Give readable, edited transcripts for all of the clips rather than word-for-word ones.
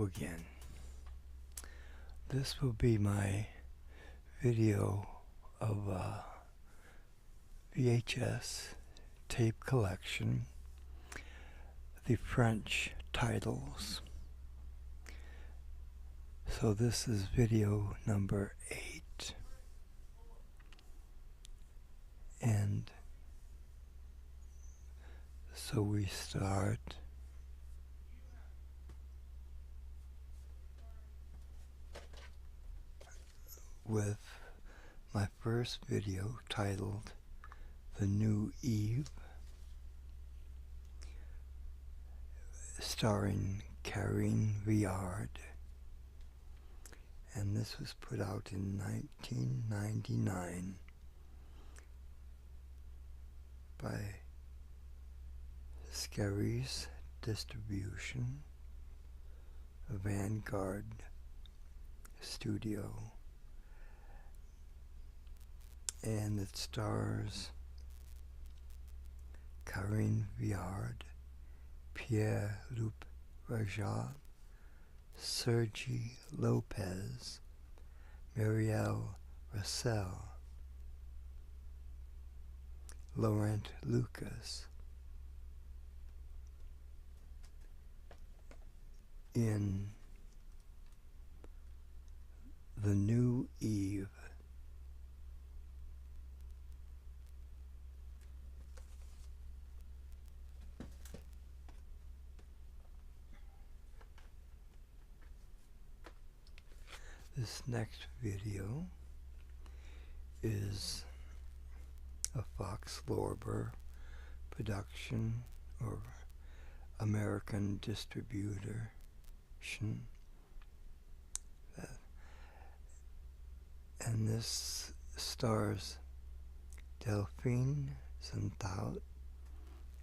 again. This will be my video of a VHS tape collection, the French titles. So this is video number 8. And so we start with my first video titled The New Eve, starring Karine Viard, and this was put out in 1999 by Scaries Distribution, Vanguard Studio, and it stars Karine Viard, Pierre-Luc Rajat, Sergi Lopez, Marielle Russell, Laurent Lucas. In The New Eve, this next video is a Fox Lorber production or American distribution. And this stars Delphine Santaut,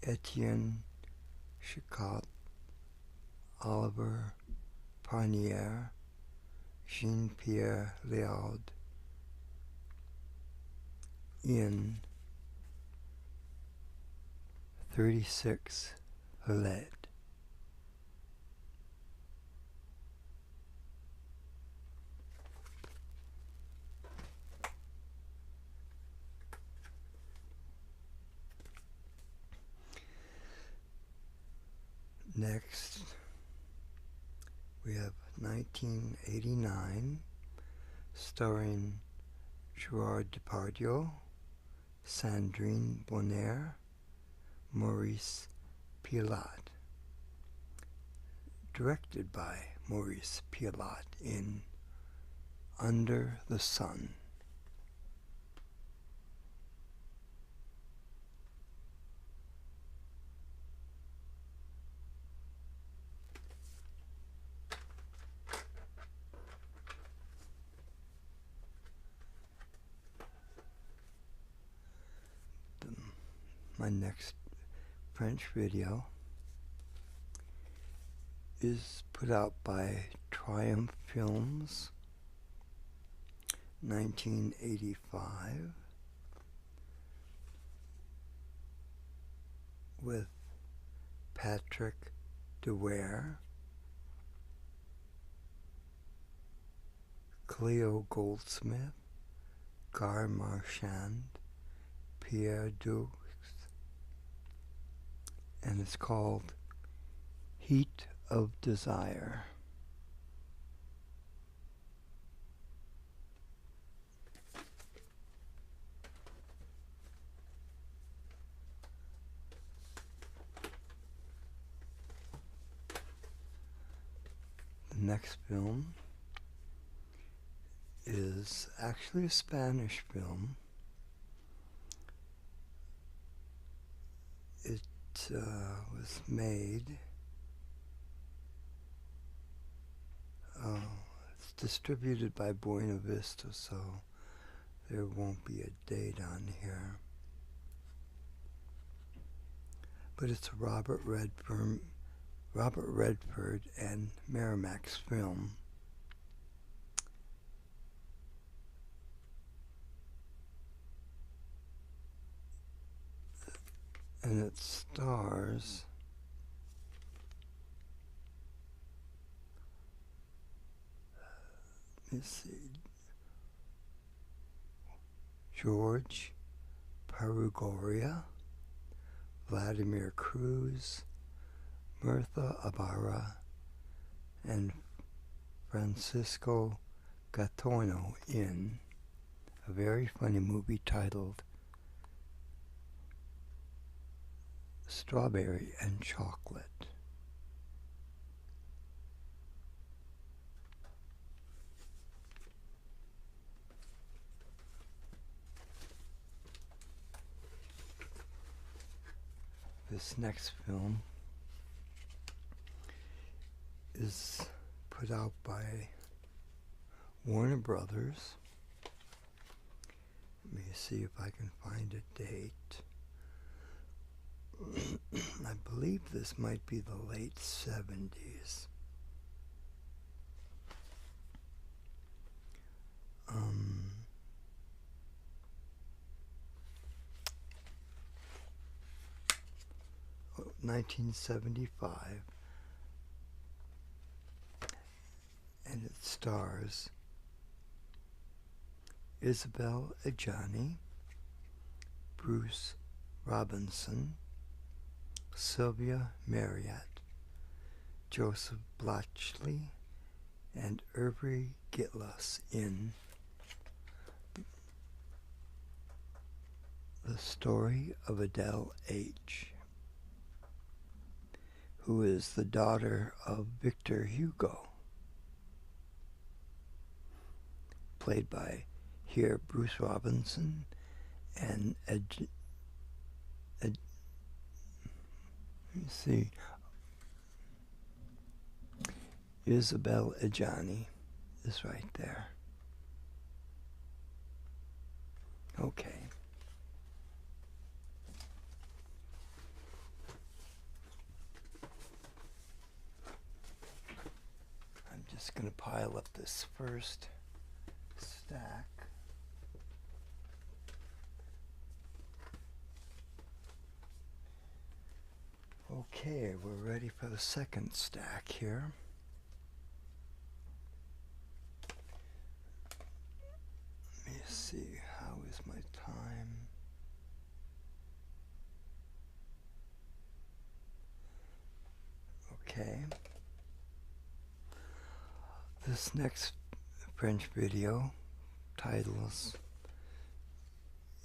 Etienne Chicot, Oliver Parnier, Jean-Pierre Léaud, in 36 Valette. Next, we have 1989, starring Gerard Depardieu, Sandrine Bonnaire, Maurice Pialat, directed by Maurice Pialat, in Under the Sun. My next French video is put out by Triumph Films, 1985, with Patrick Dewar, Cleo Goldsmith, Gar Marchand, Pierre Doux, and it's called Heat of Desire. The next film is actually a Spanish film. It was made, it's distributed by Buena Vista, so there won't be a date on here. But it's a Robert Redford and Miramax film. And it stars let's see, George Perugoria, Vladimir Cruz, Mirtha Ibarra, and Francisco Gatorno in a very funny movie titled Strawberry and Chocolate. This next film is put out by Warner Brothers. Let me see if I can find a date. I believe this might be the late 70s. 1975, and it stars Isabelle Adjani, Bruce Robinson, Sylvia Marriott, Joseph Blatchley, and Avery Gitlas in The Story of Adele H., who is the daughter of Victor Hugo, played by here Bruce Robinson and Isabelle Adjani is right there. Okay. I'm just going to pile up this first stack. Okay, we're ready for the second stack here. Let me see, how is my time? Okay. This next French video titles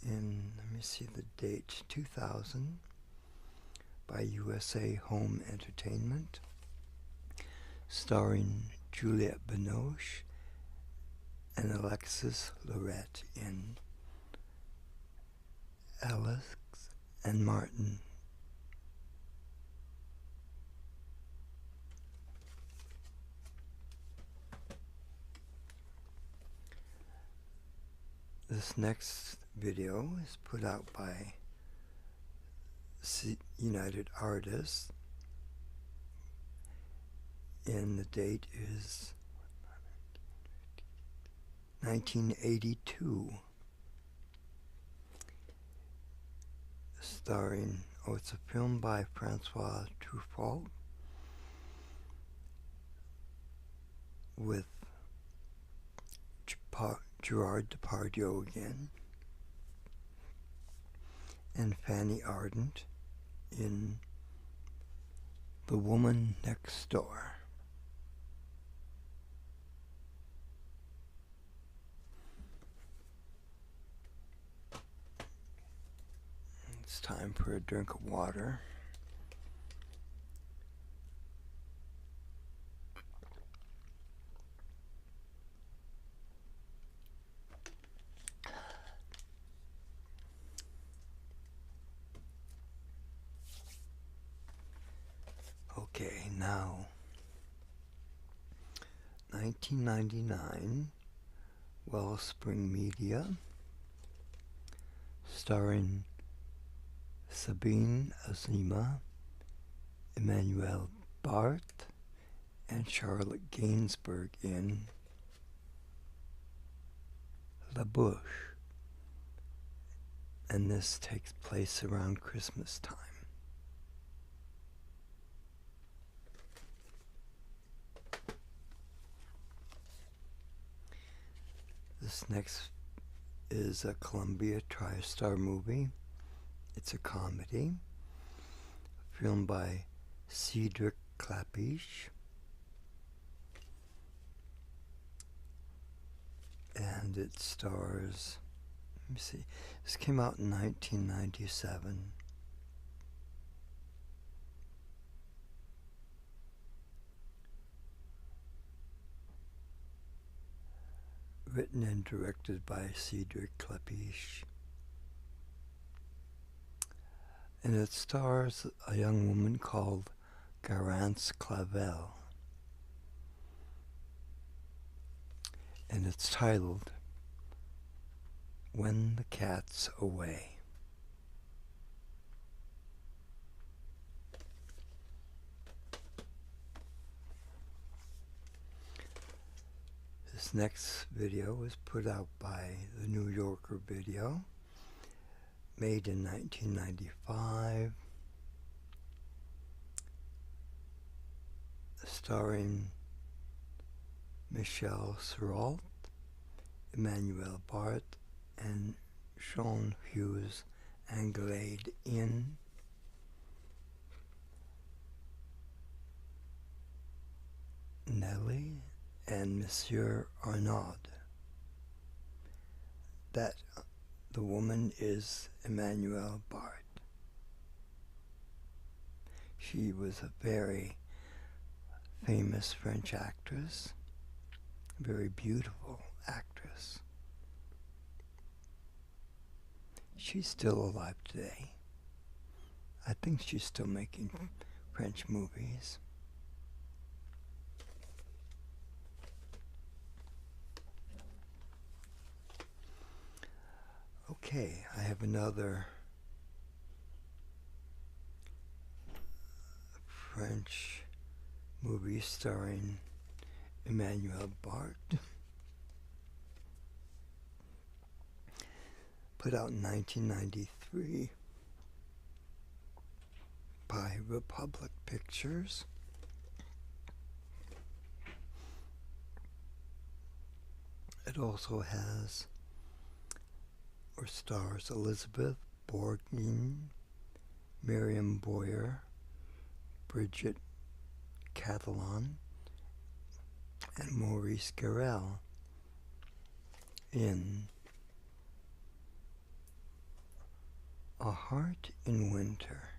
in, let me see the date, 2000, by USA Home Entertainment, starring Juliette Binoche and Alexis Lorette in Alex and Martin. This next video is put out by United Artists, and the date is 1982, starring, it's a film by Francois Truffaut with Gerard Depardieu again, and Fanny Ardant in The Woman Next Door. It's time for a drink of water. Okay, now 1999, Wellspring Media, starring Sabine Azima, Emmanuel Barth, and Charlotte Gainsbourg in La Bouche, and this takes place around Christmas time. This next is a Columbia TriStar movie. It's a comedy filmed by Cedric Klapisch, and it stars, let me see, this came out in 1997. Written and directed by Cedric Klapisch. And it stars a young woman called Garance Clavel. And it's titled When the Cat's Away. This next video was put out by the New Yorker Video, made in 1995, starring Michelle Serrault, Emmanuel Bart, and Sean Hughes Anglade in Nelly and Monsieur Arnaud. That the woman is Emmanuel Bart. She was a very famous French actress, a very beautiful actress. She's still alive today. I think she's still making French movies. Okay, I have another French movie starring Emmanuel Bart, put out in 1993 by Republic Pictures. It also has or stars Elizabeth Bourguignon, Miriam Boyer, Bridget Catalan, and Maurice Garrel in A Heart in Winter.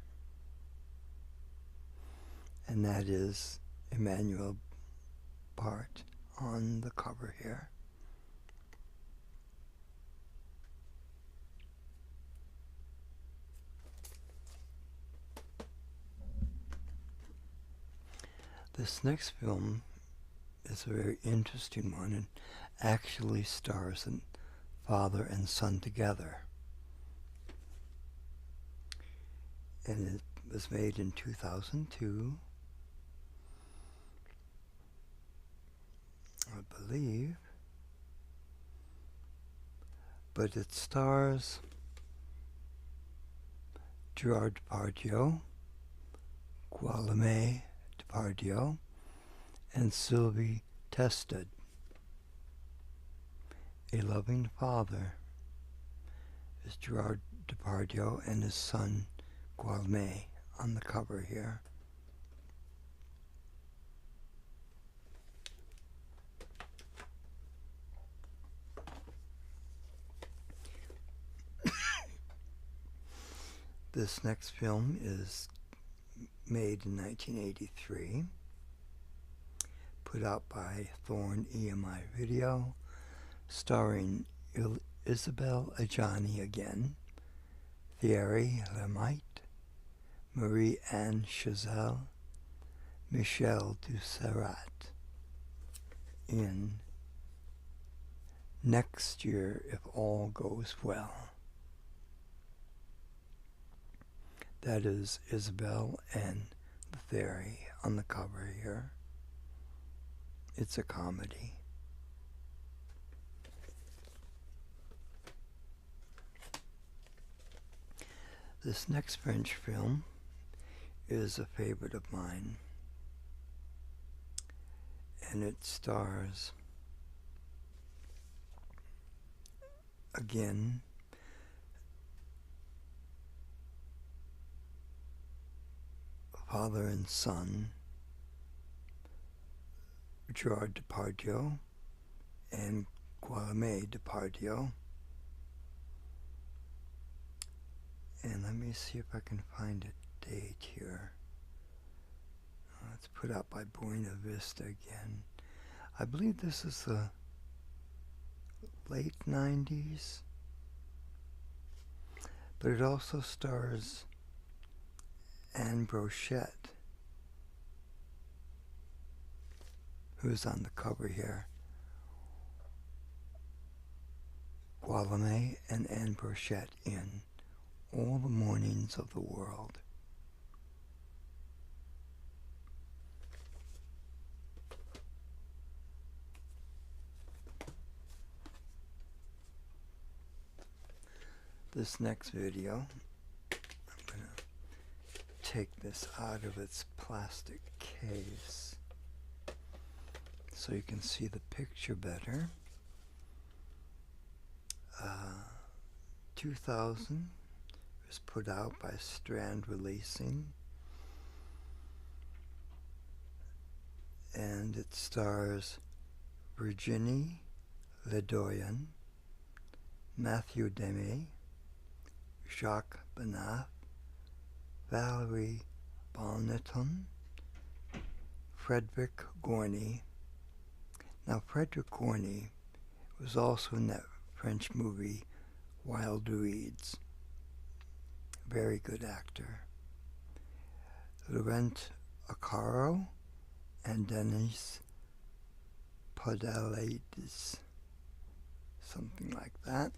And that is Emmanuel Bart on the cover here. This next film is a very interesting one and actually stars a father and son together. And it was made in 2002, I believe. But it stars Gerard Depardieu, Guillaume Depardieu, and Sylvie Testud. A loving father is Gerard Depardieu and his son Guillaume on the cover here. This next film is made in 1983, put out by Thorn EMI Video, starring Isabelle Adjani again, Thierry Lhermitte, Marie-Anne Chazelle, Michel Dussarat in Next Year If All Goes Well. That is Isabelle and Thierry on the cover here. It's a comedy. This next French film is a favorite of mine, and it stars again, father and son, Gerard Depardieu and Guillaume Depardieu. And let me see if I can find a date here. It's put out by Buena Vista again. I believe this is the late 90s. But it also stars Anne Brochette, who's on the cover here. Guillaume and Anne Brochette in All the Mornings of the World. This next video, I'm going to take this out of its plastic case so you can see the picture better. 2000 was put out by Strand Releasing, and it stars Virginie Ledoyen, Matthew Demme, Jacques Benath, Valerie Bonneton, Frederick Gorny. Now, Frederick Gorny was also in that French movie Wild Weeds. Very good actor. Laurent Acaro and Denise Podalides, something like that.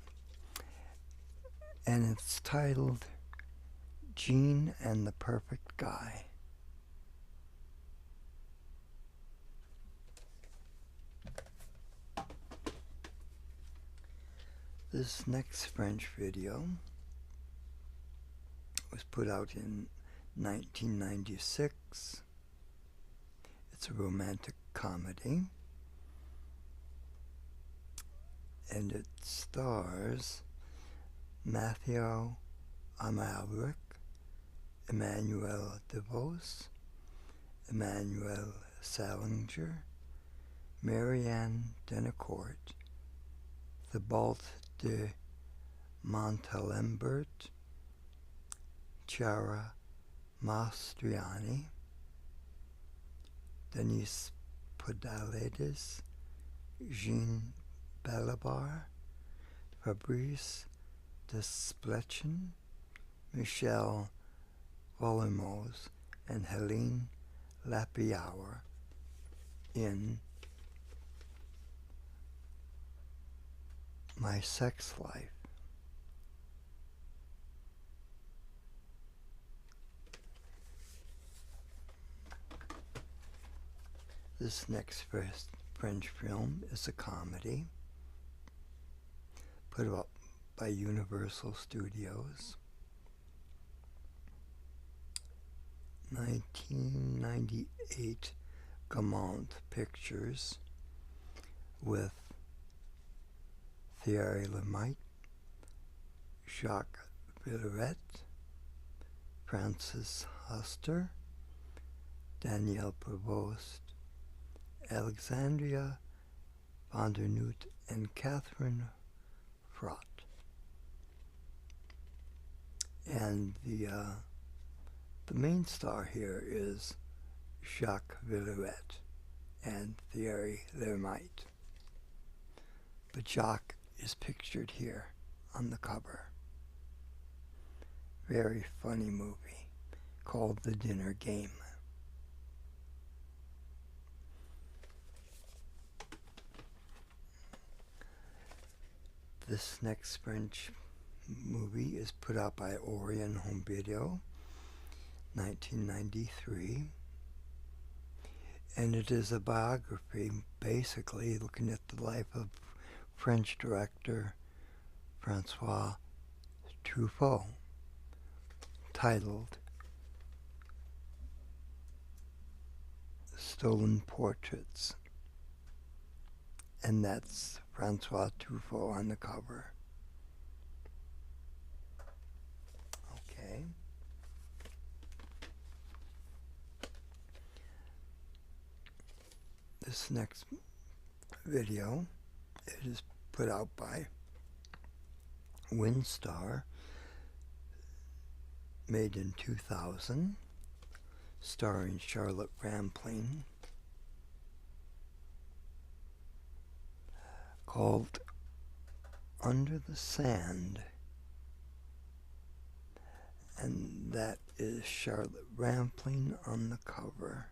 And it's titled Jean and the Perfect Guy. This next French video was put out in 1996. It's a romantic comedy, and it stars Mathieu Amalric, Emmanuel DeVos, Emmanuel Salinger, Marianne Denicourt, Thibault de Montalembert, Chiara Mastriani, Denise Podalides, Jean Balibar, Fabrice Desplechin, Michel Volimoz, and Helene Lapierre in My Sex Life. This next French film is a comedy put up by Universal Studios. 1998 Gaumont Pictures with Thierry Lhermitte, Jacques Villeret, Francis Huster, Danielle Prevost, Alexandria Vandernoot, and Catherine Frott. And the main star here is Jacques Villeret and Thierry Lhermitte. But Jacques is pictured here on the cover. Very funny movie called The Dinner Game. This next French movie is put out by Orion Home Video, 1993. And it is a biography, basically looking at the life of French director Francois Truffaut, titled Stolen Portraits. And that's Francois Truffaut on the cover. This next video, it is put out by WinStar, made in 2000, starring Charlotte Rampling, called Under the Sand. And that is Charlotte Rampling on the cover.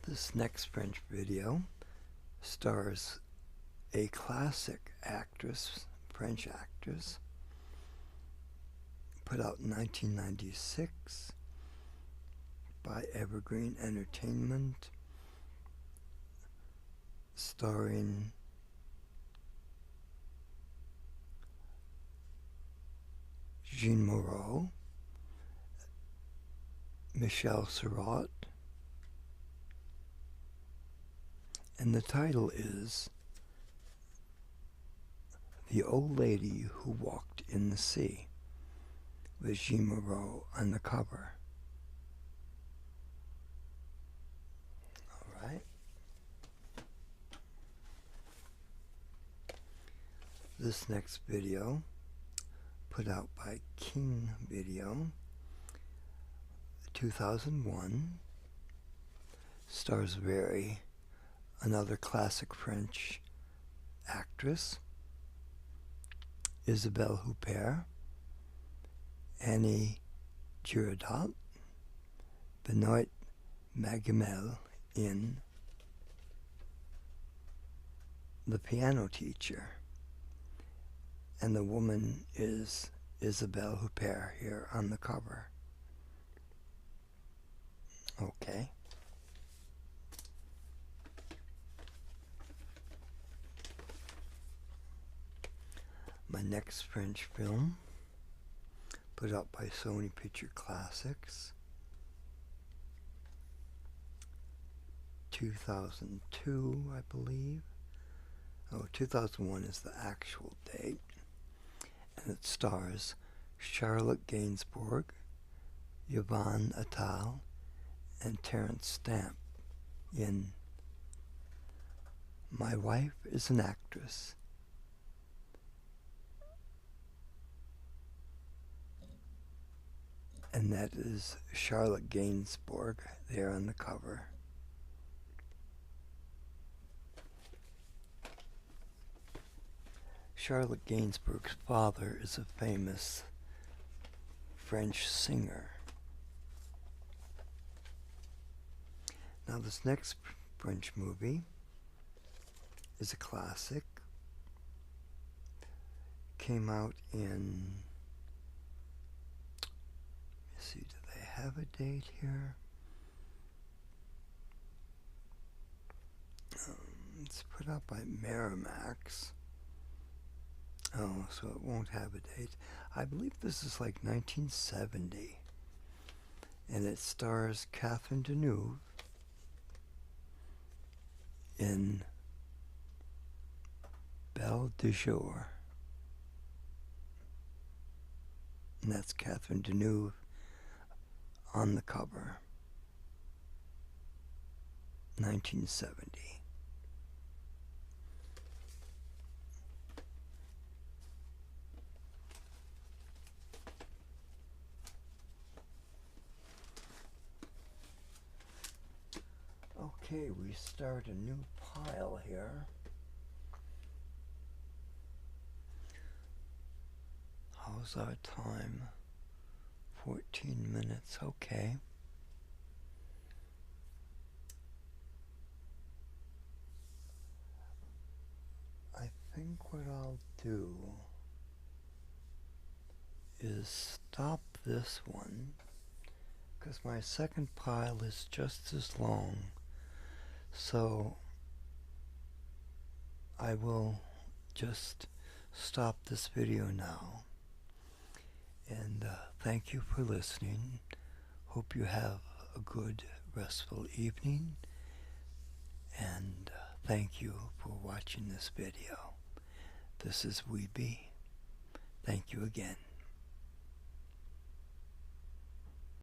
This next French video stars a classic actress, French actress, put out in 1996 by Evergreen Entertainment, starring Jeanne Moreau, Michel Serrault, and the title is The Old Lady Who Walked in the Sea, with Jeanne Moreau on the cover. All right. This next video, put out by King Video, 2001, stars Very, another classic French actress, Isabelle Huppert, Annie Girardot, Benoit Magimel in The Piano Teacher, and the woman is Isabelle Huppert here on the cover. Okay. My next French film, put out by Sony Picture Classics, 2002, I believe. Oh, 2001 is the actual date. And it stars Charlotte Gainsbourg, Yvonne Attal, and Terence Stamp in My Wife is an Actress. And that is Charlotte Gainsbourg there on the cover. Charlotte Gainsbourg's father is a famous French singer. Now this next French movie is a classic. Came out in, let's see, do they have a date here? It's put out by Miramax. Oh, so it won't have a date. I believe this is like 1970. And it stars Catherine Deneuve in Belle de Jour. And that's Catherine Deneuve on the cover. 1970. Okay, we start a new pile here. How's our time? 14 minutes, okay. I think what I'll do is stop this one, because my second pile is just as long. So I will just stop this video now. And thank you for listening. Hope you have a good, restful evening. And thank you for watching this video. This is Weeby. Thank you again.